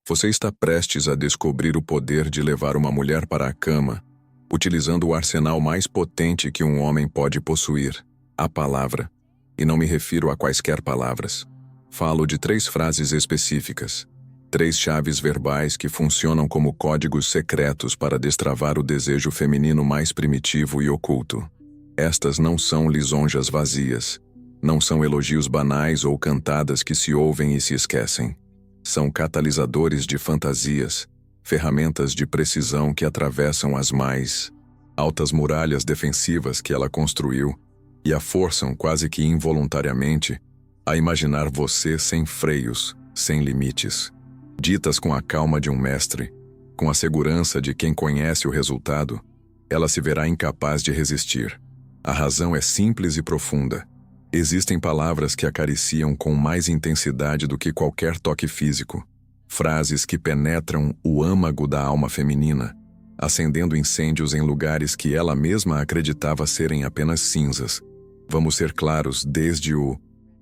Você está prestes a descobrir o poder de levar uma mulher para a cama, utilizando o arsenal mais potente que um homem pode possuir, a palavra. E não me refiro a quaisquer palavras. Falo de 3 frases específicas, 3 chaves verbais que funcionam como códigos secretos para destravar o desejo feminino mais primitivo e oculto. Estas não são lisonjas vazias, não são elogios banais ou cantadas que se ouvem e se esquecem. São catalisadores de fantasias, ferramentas de precisão que atravessam as mais altas muralhas defensivas que ela construiu e a forçam quase que involuntariamente a imaginar você sem freios, sem limites. Ditas com a calma de um mestre, com a segurança de quem conhece o resultado, ela se verá incapaz de resistir. A razão é simples e profunda. Existem palavras que acariciam com mais intensidade do que qualquer toque físico. Frases que penetram o âmago da alma feminina, acendendo incêndios em lugares que ela mesma acreditava serem apenas cinzas. Vamos ser claros desde o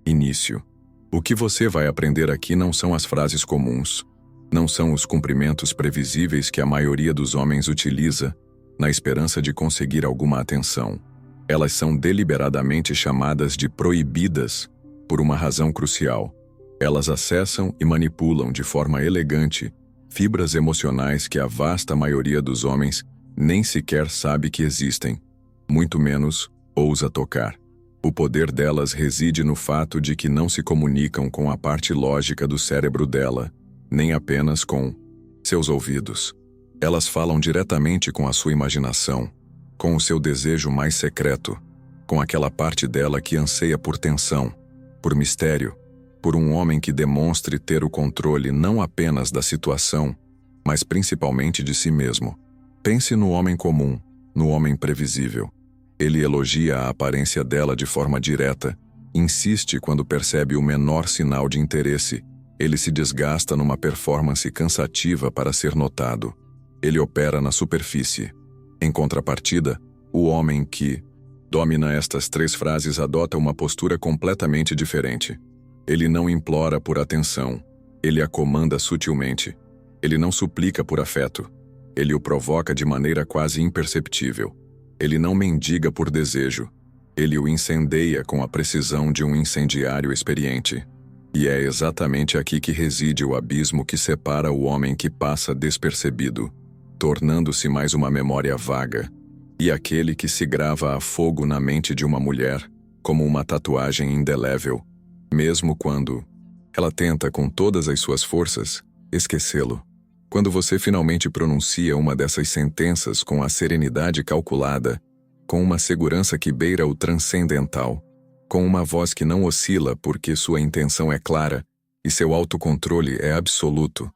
início. O que você vai aprender aqui não são as frases comuns, não são os cumprimentos previsíveis que a maioria dos homens utiliza na esperança de conseguir alguma atenção. Elas são deliberadamente chamadas de proibidas por uma razão crucial. Elas acessam e manipulam de forma elegante fibras emocionais que a vasta maioria dos homens nem sequer sabe que existem, muito menos ousa tocar. O poder delas reside no fato de que não se comunicam com a parte lógica do cérebro dela, nem apenas com seus ouvidos. Elas falam diretamente com a sua imaginação, com o seu desejo mais secreto, com aquela parte dela que anseia por tensão, por mistério, por um homem que demonstre ter o controle não apenas da situação, mas principalmente de si mesmo. Pense no homem comum, no homem previsível. Ele elogia a aparência dela de forma direta, insiste quando percebe o menor sinal de interesse. Ele se desgasta numa performance cansativa para ser notado. Ele opera na superfície. Em contrapartida, o homem que domina estas 3 frases adota uma postura completamente diferente. Ele não implora por atenção, ele a comanda sutilmente. Ele não suplica por afeto, ele o provoca de maneira quase imperceptível. Ele não mendiga por desejo, ele o incendeia com a precisão de um incendiário experiente. E é exatamente aqui que reside o abismo que separa o homem que passa despercebido, tornando-se mais uma memória vaga, e aquele que se grava a fogo na mente de uma mulher, como uma tatuagem indelével, mesmo quando ela tenta com todas as suas forças esquecê-lo. Quando você finalmente pronuncia uma dessas sentenças com a serenidade calculada, com uma segurança que beira o transcendental, com uma voz que não oscila porque sua intenção é clara e seu autocontrole é absoluto,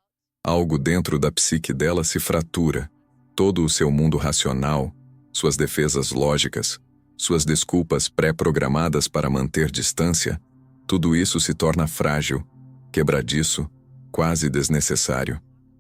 algo dentro da psique dela se fratura. Todo o seu mundo racional, suas defesas lógicas, suas desculpas pré-programadas para manter distância, tudo isso se torna frágil, quebradiço, quase desnecessário.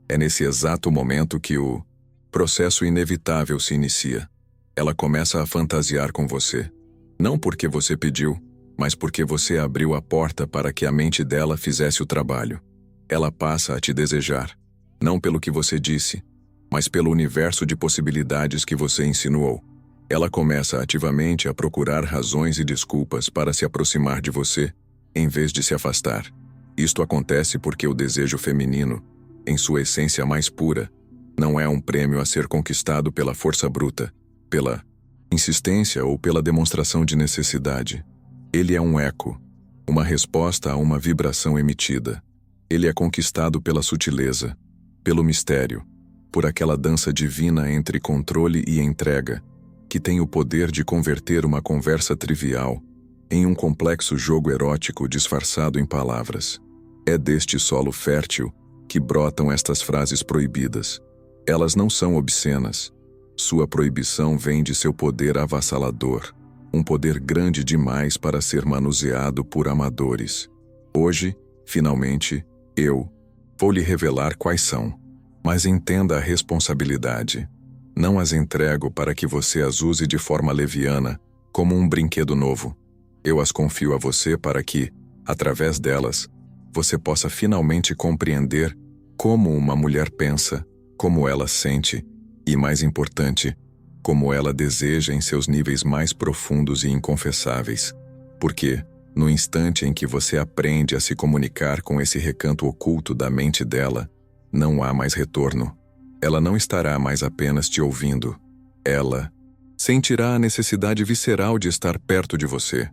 É nesse exato momento que o processo inevitável se inicia. Ela começa a fantasiar com você. Não porque você pediu, mas porque você abriu a porta para que a mente dela fizesse o trabalho. Ela passa a te desejar, não pelo que você disse, mas pelo universo de possibilidades que você insinuou. Ela começa ativamente a procurar razões e desculpas para se aproximar de você, em vez de se afastar. Isto acontece porque o desejo feminino, em sua essência mais pura, não é um prêmio a ser conquistado pela força bruta, pela insistência ou pela demonstração de necessidade. Ele é um eco, uma resposta a uma vibração emitida. Ele é conquistado pela sutileza, pelo mistério, por aquela dança divina entre controle e entrega, que tem o poder de converter uma conversa trivial em um complexo jogo erótico disfarçado em palavras. É deste solo fértil que brotam estas frases proibidas. Elas não são obscenas. Sua proibição vem de seu poder avassalador, um poder grande demais para ser manuseado por amadores. Hoje, finalmente, eu vou lhe revelar quais são. Mas entenda a responsabilidade. Não as entrego para que você as use de forma leviana, como um brinquedo novo. Eu as confio a você para que, através delas, você possa finalmente compreender Como uma mulher pensa, como ela sente e, mais importante, como ela deseja em seus níveis mais profundos e inconfessáveis. Porque, no instante em que você aprende a se comunicar com esse recanto oculto da mente dela, não há mais retorno. Ela não estará mais apenas te ouvindo. Ela sentirá a necessidade visceral de estar perto de você.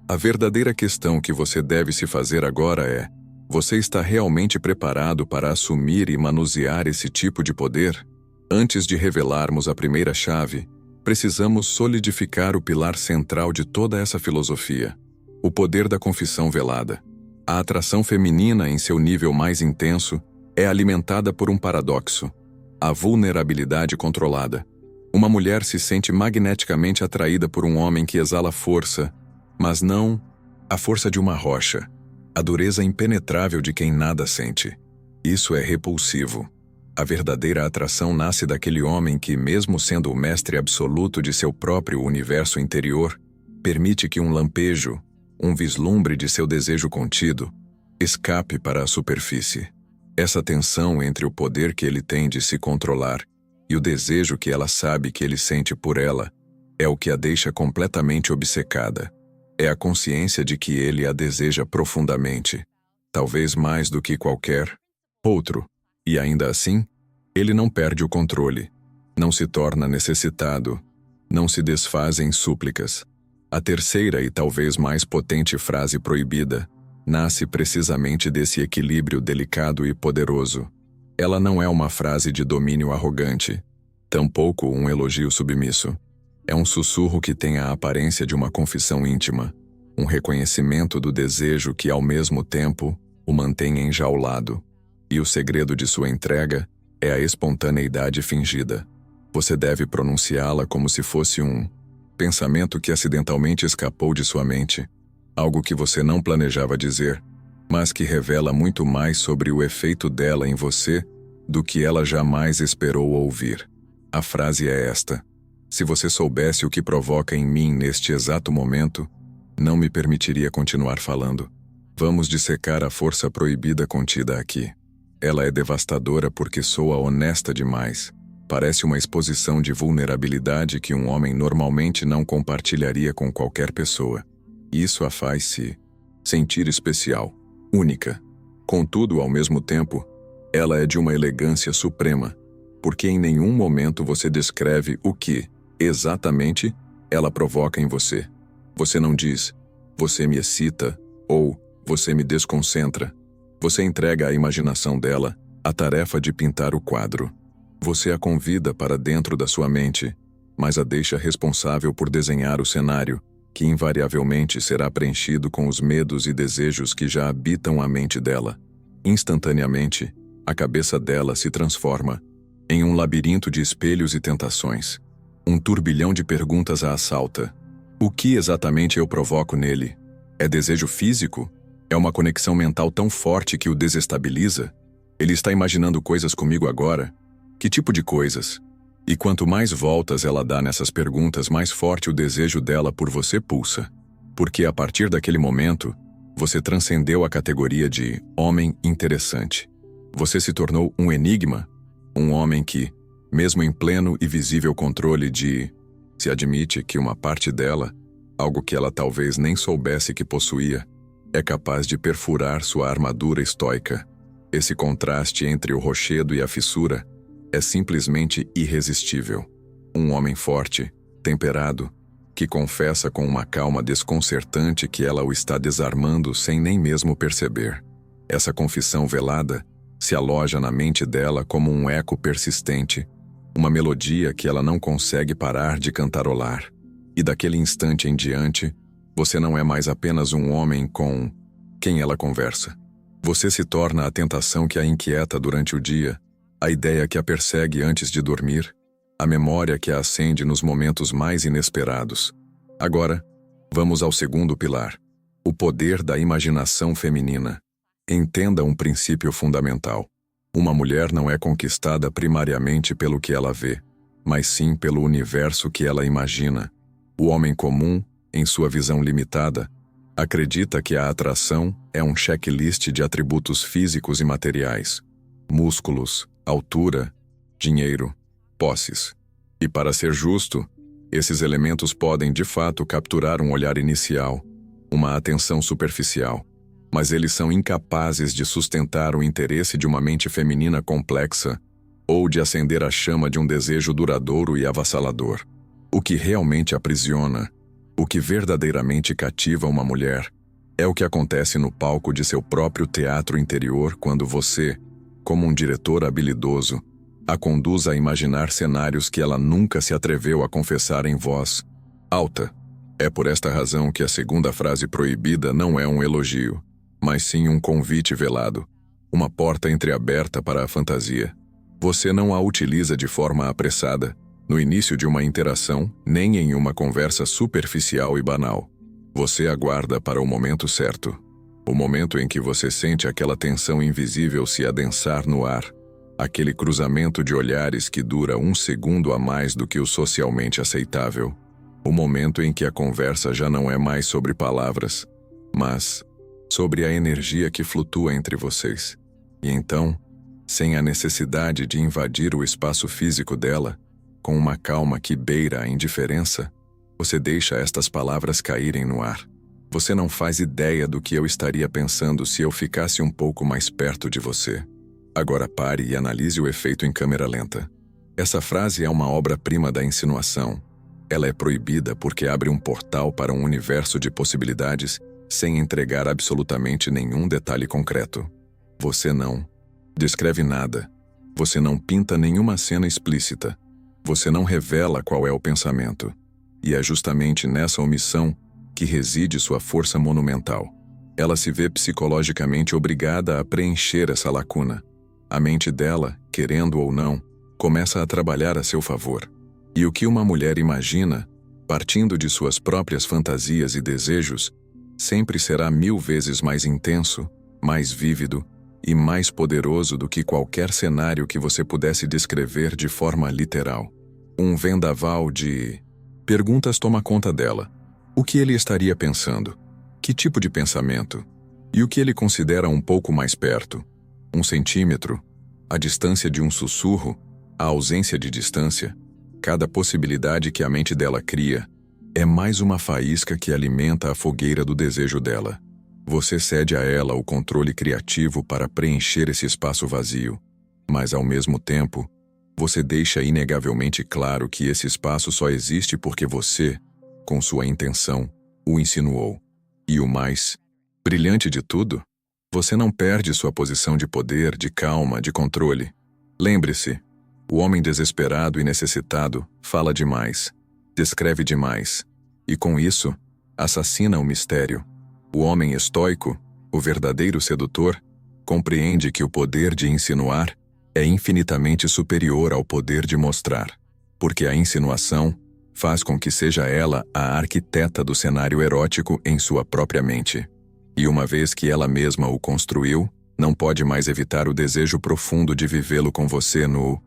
A verdadeira questão que você deve se fazer agora é: você está realmente preparado para assumir e manusear esse tipo de poder? Antes de revelarmos a primeira chave, precisamos solidificar o pilar central de toda essa filosofia: o poder da confissão velada. A atração feminina em seu nível mais intenso é alimentada por um paradoxo: a vulnerabilidade controlada. Uma mulher se sente magneticamente atraída por um homem que exala força, mas não a força de uma rocha, a dureza impenetrável de quem nada sente. Isso é repulsivo. A verdadeira atração nasce daquele homem que, mesmo sendo o mestre absoluto de seu próprio universo interior, permite que um lampejo, um vislumbre de seu desejo contido, escape para a superfície. Essa tensão entre o poder que ele tem de se controlar e o desejo que ela sabe que ele sente por ela é o que a deixa completamente obcecada. É a consciência de que ele a deseja profundamente, talvez mais do que qualquer outro, e ainda assim, ele não perde o controle, não se torna necessitado, não se desfaz em súplicas. A terceira e talvez mais potente frase proibida nasce precisamente desse equilíbrio delicado e poderoso. Ela não é uma frase de domínio arrogante, tampouco um elogio submisso. É um sussurro que tem a aparência de uma confissão íntima, um reconhecimento do desejo que, ao mesmo tempo, o mantém enjaulado. E o segredo de sua entrega é a espontaneidade fingida. Você deve pronunciá-la como se fosse um pensamento que acidentalmente escapou de sua mente, algo que você não planejava dizer, mas que revela muito mais sobre o efeito dela em você do que ela jamais esperou ouvir. A frase é esta: se você soubesse o que provoca em mim neste exato momento, não me permitiria continuar falando. Vamos dissecar a força proibida contida aqui. Ela é devastadora porque soa honesta demais. Parece uma exposição de vulnerabilidade que um homem normalmente não compartilharia com qualquer pessoa. Isso a faz se sentir especial, única. Contudo, ao mesmo tempo, ela é de uma elegância suprema, porque em nenhum momento você descreve o que, exatamente, ela provoca em você. Você não diz, você me excita, ou você me desconcentra. Você entrega à imaginação dela a tarefa de pintar o quadro. Você a convida para dentro da sua mente, mas a deixa responsável por desenhar o cenário, que invariavelmente será preenchido com os medos e desejos que já habitam a mente dela. Instantaneamente, a cabeça dela se transforma em um labirinto de espelhos e tentações. Um turbilhão de perguntas a assalta. O que exatamente eu provoco nele? É desejo físico? É uma conexão mental tão forte que o desestabiliza? Ele está imaginando coisas comigo agora? Que tipo de coisas? E quanto mais voltas ela dá nessas perguntas, mais forte o desejo dela por você pulsa. Porque a partir daquele momento, você transcendeu a categoria de homem interessante. Você se tornou um enigma, um homem que, mesmo em pleno e visível controle se admite que uma parte dela, algo que ela talvez nem soubesse que possuía, é capaz de perfurar sua armadura estoica. Esse contraste entre o rochedo e a fissura é simplesmente irresistível. Um homem forte, temperado, que confessa com uma calma desconcertante que ela o está desarmando sem nem mesmo perceber. Essa confissão velada se aloja na mente dela como um eco persistente, uma melodia que ela não consegue parar de cantarolar. E daquele instante em diante, você não é mais apenas um homem com quem ela conversa. Você se torna a tentação que a inquieta durante o dia, a ideia que a persegue antes de dormir, a memória que a acende nos momentos mais inesperados. Agora, vamos ao segundo pilar: o poder da imaginação feminina. Entenda um princípio fundamental. Uma mulher não é conquistada primariamente pelo que ela vê, mas sim pelo universo que ela imagina. O homem comum, em sua visão limitada, acredita que a atração é um checklist de atributos físicos e materiais. músculos, altura, dinheiro, posses. E para ser justo, esses elementos podem de fato capturar um olhar inicial, uma atenção superficial, mas eles são incapazes de sustentar o interesse de uma mente feminina complexa ou de acender a chama de um desejo duradouro e avassalador. O que realmente aprisiona, o que verdadeiramente cativa uma mulher, é o que acontece no palco de seu próprio teatro interior quando você, como um diretor habilidoso, a conduz a imaginar cenários que ela nunca se atreveu a confessar em voz alta. É por esta razão que a segunda frase proibida não é um elogio, mas sim um convite velado, uma porta entreaberta para a fantasia. Você não a utiliza de forma apressada, no início de uma interação, nem em uma conversa superficial e banal. Você aguarda para o momento certo, o momento em que você sente aquela tensão invisível se adensar no ar, aquele cruzamento de olhares que dura 1 segundo a mais do que o socialmente aceitável, o momento em que a conversa já não é mais sobre palavras, mas sobre a energia que flutua entre vocês. E então, sem a necessidade de invadir o espaço físico dela, com uma calma que beira a indiferença, você deixa estas palavras caírem no ar. Você não faz ideia do que eu estaria pensando se eu ficasse um pouco mais perto de você. Agora pare e analise o efeito em câmera lenta. Essa frase é uma obra-prima da insinuação. Ela é proibida porque abre um portal para um universo de possibilidades sem entregar absolutamente nenhum detalhe concreto. Você não descreve nada. Você não pinta nenhuma cena explícita. Você não revela qual é o pensamento. E é justamente nessa omissão que reside sua força monumental. Ela se vê psicologicamente obrigada a preencher essa lacuna. A mente dela, querendo ou não, começa a trabalhar a seu favor. E o que uma mulher imagina, partindo de suas próprias fantasias e desejos, sempre será 1000 vezes mais intenso, mais vívido e mais poderoso do que qualquer cenário que você pudesse descrever de forma literal. Um vendaval de perguntas toma conta dela. O que ele estaria pensando? Que tipo de pensamento? E o que ele considera um pouco mais perto? 1 centímetro? A distância de um sussurro? A ausência de distância? Cada possibilidade que a mente dela cria é mais uma faísca que alimenta a fogueira do desejo dela. Você cede a ela o controle criativo para preencher esse espaço vazio, mas ao mesmo tempo, você deixa inegavelmente claro que esse espaço só existe porque você, com sua intenção, o insinuou. E o mais brilhante de tudo, você não perde sua posição de poder, de calma, de controle. Lembre-se, o homem desesperado e necessitado fala demais, descreve demais, e com isso, assassina o mistério. O homem estoico, o verdadeiro sedutor, compreende que o poder de insinuar é infinitamente superior ao poder de mostrar, porque a insinuação faz com que seja ela a arquiteta do cenário erótico em sua própria mente. E uma vez que ela mesma o construiu, não pode mais evitar o desejo profundo de vivê-lo com você no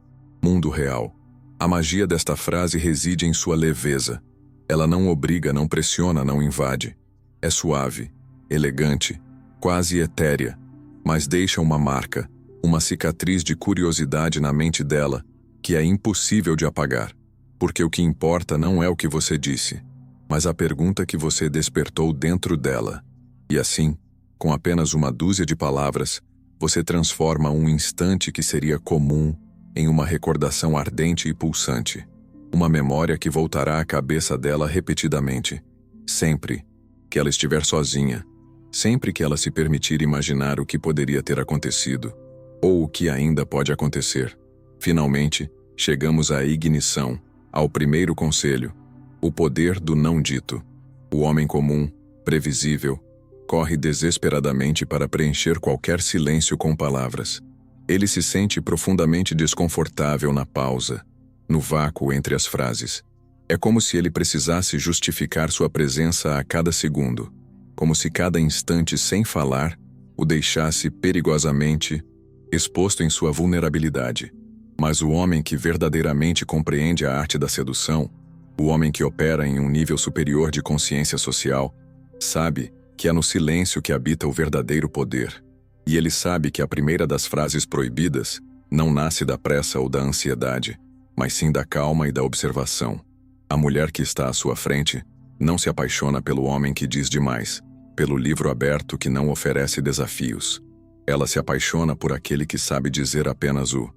mundo real. A magia desta frase reside em sua leveza. Ela não obriga, não pressiona, não invade. É suave, elegante, quase etérea, mas deixa uma marca, uma cicatriz de curiosidade na mente dela, que é impossível de apagar, porque o que importa não é o que você disse, mas a pergunta que você despertou dentro dela. E assim, com apenas uma dúzia de palavras, você transforma um instante que seria comum em uma recordação ardente e pulsante, uma memória que voltará à cabeça dela repetidamente, sempre que ela estiver sozinha, sempre que ela se permitir imaginar o que poderia ter acontecido, ou o que ainda pode acontecer. Finalmente, chegamos à ignição, ao primeiro conselho, o poder do não dito. O homem comum, previsível, corre desesperadamente para preencher qualquer silêncio com palavras. Ele se sente profundamente desconfortável na pausa, no vácuo entre as frases. É como se ele precisasse justificar sua presença a cada segundo, como se cada instante sem falar o deixasse perigosamente exposto em sua vulnerabilidade. Mas o homem que verdadeiramente compreende a arte da sedução, o homem que opera em um nível superior de consciência social, sabe que é no silêncio que habita o verdadeiro poder. E ele sabe que a primeira das frases proibidas não nasce da pressa ou da ansiedade, mas sim da calma e da observação. A mulher que está à sua frente não se apaixona pelo homem que diz demais, pelo livro aberto que não oferece desafios. Ela se apaixona por aquele que sabe dizer apenas o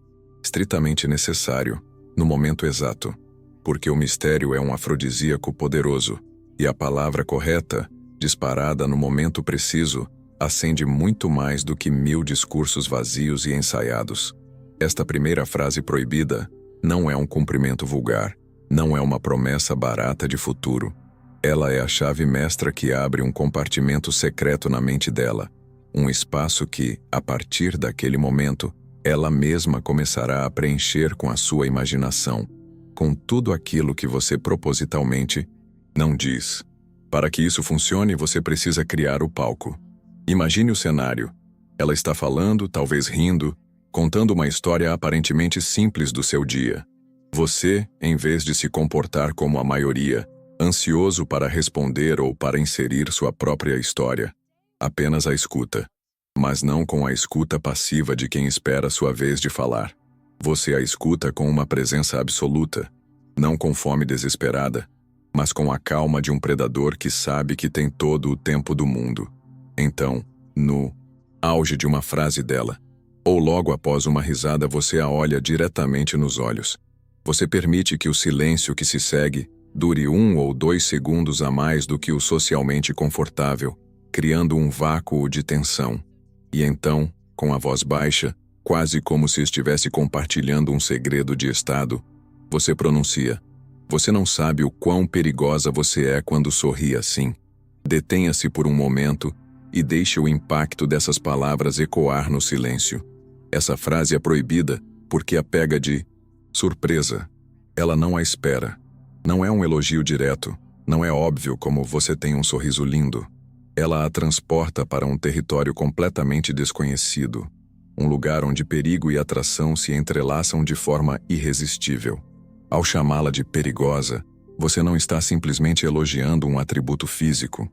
estritamente necessário, no momento exato, porque o mistério é um afrodisíaco poderoso, e a palavra correta, disparada no momento preciso, acende muito mais do que 1000 discursos vazios e ensaiados. Esta primeira frase proibida não é um cumprimento vulgar, não é uma promessa barata de futuro. Ela é a chave mestra que abre um compartimento secreto na mente dela, um espaço que, a partir daquele momento, ela mesma começará a preencher com a sua imaginação, com tudo aquilo que você propositalmente não diz. Para que isso funcione, você precisa criar o palco. Imagine o cenário. Ela está falando, talvez rindo, contando uma história aparentemente simples do seu dia. Você, em vez de se comportar como a maioria, ansioso para responder ou para inserir sua própria história, apenas a escuta. Mas não com a escuta passiva de quem espera sua vez de falar. Você a escuta com uma presença absoluta, não com fome desesperada, mas com a calma de um predador que sabe que tem todo o tempo do mundo. Então, no auge de uma frase dela, ou logo após uma risada, você a olha diretamente nos olhos. Você permite que o silêncio que se segue dure 1 ou 2 segundos a mais do que o socialmente confortável, criando um vácuo de tensão. E então, com a voz baixa, quase como se estivesse compartilhando um segredo de estado, você pronuncia: "Você não sabe o quão perigosa você é quando sorri assim." Detenha-se por um momento e deixe o impacto dessas palavras ecoar no silêncio. Essa frase é proibida porque a pega de surpresa. Ela não a espera. Não é um elogio direto, não é óbvio como "você tem um sorriso lindo." Ela a transporta para um território completamente desconhecido, um lugar onde perigo e atração se entrelaçam de forma irresistível. Ao chamá-la de perigosa, você não está simplesmente elogiando um atributo físico.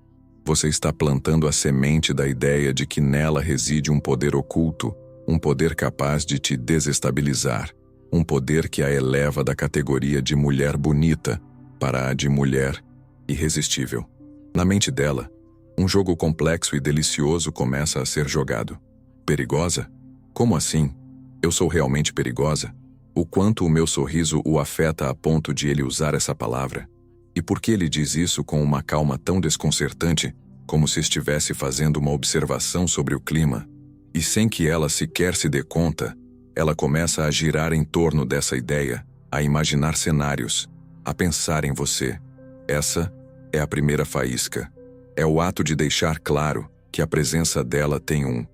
Você está plantando a semente da ideia de que nela reside um poder oculto, um poder capaz de te desestabilizar, um poder que a eleva da categoria de mulher bonita para a de mulher irresistível. Na mente dela, um jogo complexo e delicioso começa a ser jogado. Perigosa? Como assim? Eu sou realmente perigosa? O quanto o meu sorriso o afeta a ponto de ele usar essa palavra? E por que ele diz isso com uma calma tão desconcertante, como se estivesse fazendo uma observação sobre o clima? E sem que ela sequer se dê conta, ela começa a girar em torno dessa ideia, a imaginar cenários, a pensar em você. Essa é a primeira faísca. É o ato de deixar claro que a presença dela tem um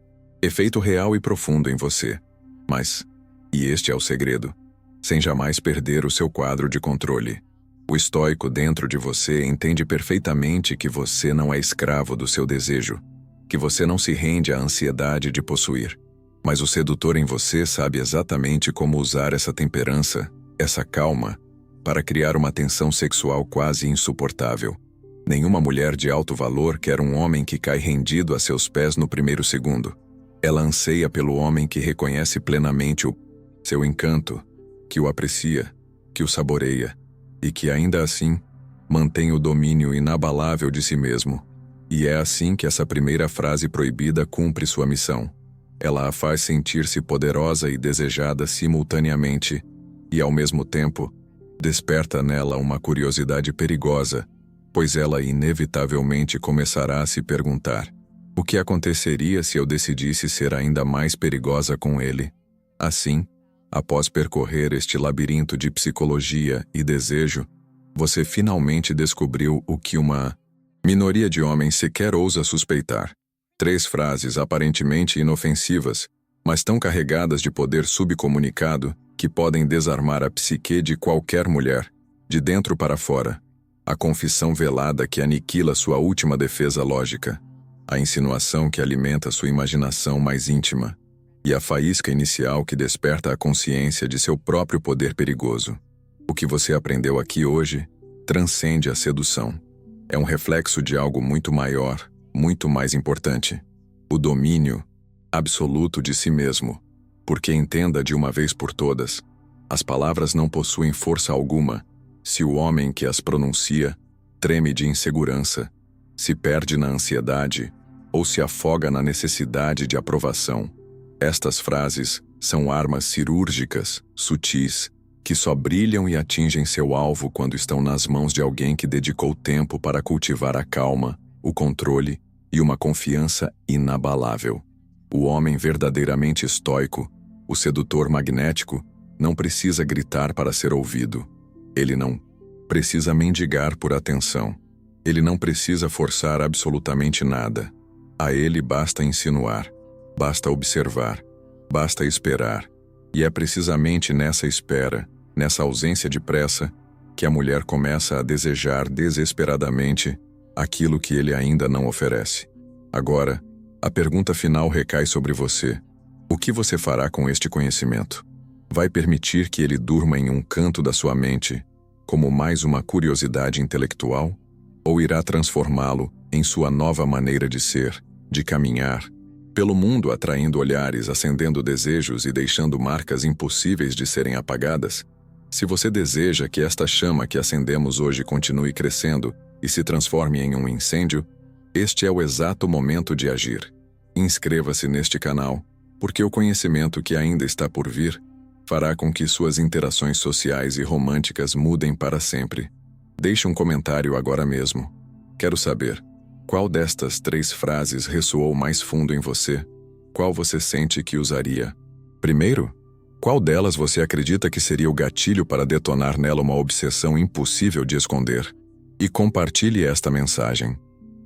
efeito real e profundo em você. Mas, e este é o segredo, sem jamais perder o seu quadro de controle. O estoico dentro de você entende perfeitamente que você não é escravo do seu desejo, que você não se rende à ansiedade de possuir. Mas o sedutor em você sabe exatamente como usar essa temperança, essa calma, para criar uma tensão sexual quase insuportável. Nenhuma mulher de alto valor quer um homem que cai rendido a seus pés no primeiro segundo. Ela anseia pelo homem que reconhece plenamente o seu encanto, que o aprecia, que o saboreia, e que ainda assim mantém o domínio inabalável de si mesmo. E é assim que essa primeira frase proibida cumpre sua missão. Ela a faz sentir-se poderosa e desejada simultaneamente, e ao mesmo tempo, desperta nela uma curiosidade perigosa, pois ela inevitavelmente começará a se perguntar: o que aconteceria se eu decidisse ser ainda mais perigosa com ele? Assim, após percorrer este labirinto de psicologia e desejo, você finalmente descobriu o que uma minoria de homens sequer ousa suspeitar. 3 frases aparentemente inofensivas, mas tão carregadas de poder subcomunicado que podem desarmar a psique de qualquer mulher, de dentro para fora. A confissão velada que aniquila sua última defesa lógica, a insinuação que alimenta sua imaginação mais íntima, e a faísca inicial que desperta a consciência de seu próprio poder perigoso. O que você aprendeu aqui hoje transcende a sedução. É um reflexo de algo muito maior, muito mais importante. O domínio, absoluto de si mesmo. Porque entenda de uma vez por todas, as palavras não possuem força alguma, se o homem que as pronuncia treme de insegurança, se perde na ansiedade ou se afoga na necessidade de aprovação. Estas frases são armas cirúrgicas, sutis, que só brilham e atingem seu alvo quando estão nas mãos de alguém que dedicou tempo para cultivar a calma, o controle e uma confiança inabalável. O homem verdadeiramente estoico, o sedutor magnético, não precisa gritar para ser ouvido. Ele não precisa mendigar por atenção. Ele não precisa forçar absolutamente nada. A ele basta insinuar, basta observar, basta esperar. E é precisamente nessa espera, nessa ausência de pressa, que a mulher começa a desejar desesperadamente aquilo que ele ainda não oferece. Agora, a pergunta final recai sobre você. O que você fará com este conhecimento? Vai permitir que ele durma em um canto da sua mente, como mais uma curiosidade intelectual? Ou irá transformá-lo em sua nova maneira de ser, de caminhar, pelo mundo atraindo olhares, acendendo desejos e deixando marcas impossíveis de serem apagadas? Se você deseja que esta chama que acendemos hoje continue crescendo e se transforme em um incêndio, este é o exato momento de agir. Inscreva-se neste canal, porque o conhecimento que ainda está por vir fará com que suas interações sociais e românticas mudem para sempre. Deixe um comentário agora mesmo. Quero saber, qual destas 3 frases ressoou mais fundo em você? Qual você sente que usaria? Primeiro, qual delas você acredita que seria o gatilho para detonar nela uma obsessão impossível de esconder? E compartilhe esta mensagem.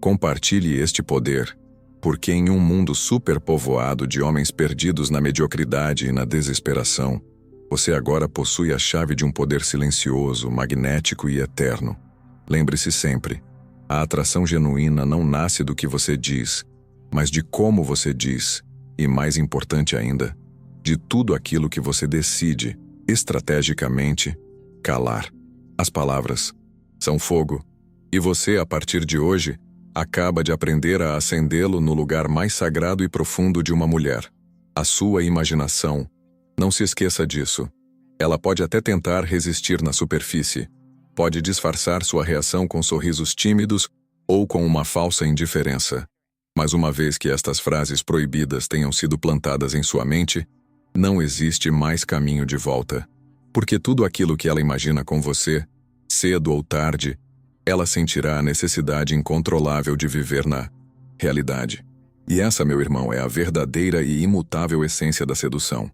Compartilhe este poder, porque em um mundo superpovoado de homens perdidos na mediocridade e na desesperação, você agora possui a chave de um poder silencioso, magnético e eterno. Lembre-se sempre, a atração genuína não nasce do que você diz, mas de como você diz, e mais importante ainda, de tudo aquilo que você decide, estrategicamente, calar. As palavras são fogo, e você, a partir de hoje, acaba de aprender a acendê-lo no lugar mais sagrado e profundo de uma mulher, a sua imaginação. Não se esqueça disso. Ela pode até tentar resistir na superfície, pode disfarçar sua reação com sorrisos tímidos ou com uma falsa indiferença. Mas uma vez que estas frases proibidas tenham sido plantadas em sua mente, não existe mais caminho de volta. Porque tudo aquilo que ela imagina com você, cedo ou tarde, ela sentirá a necessidade incontrolável de viver na realidade. E essa, meu irmão, é a verdadeira e imutável essência da sedução.